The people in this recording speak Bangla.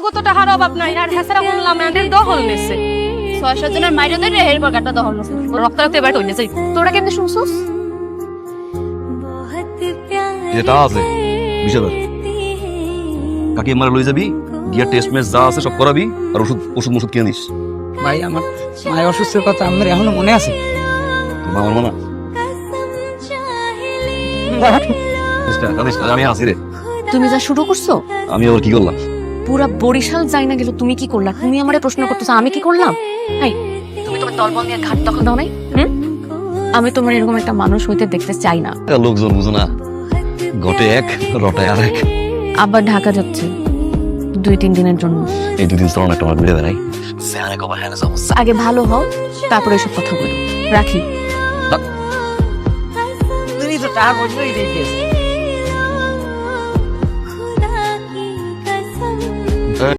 কতটা হার অভাব নাই আর হেসারা বললাম এদের দখল নেছে 600 জনের মাইরে ধরে এরপর কাটা দহন নছে রক্ত রক্ত এবার হইছে তোরা কেমনে শুনছস যেটা আছে 20,000 কাকি আমার লই যাবি গিয়া টেস্ট ম্যাচ যা আছে সব করাবি আর ওষুধ ওষুধ কিনে দিস ভাই আমার মায়ের অসুস্থের কথা আমার এখনো মনে আছে। তোর আমার মনে আমি আছি রে। তুমি যা শুরু করছো আমি আবার কি করলাম? পুরা বরিশাল যাই না গেল তুমি কি করলা তুমি আমারে প্রশ্ন করতেছো আমি কি করলাম হাই তুমি তোমার দলবল নিয়ে ঘাট দখল দাও নাই আমি তোমার এরকম একটা মানুষ হইতে দেখতে চাই না লোকজন বুঝো না ঘটে এক রটায় আর এক। আবার ঢাকা যাচ্ছে 2-3 দিনের জন্য এই দুদিন চলন একটা আমার বেড়ে বেড়াই আগে ভালো হও তারপরে এসব কথা বলো রাখি তুমি তো টাকা বলছোই দিয়েছিস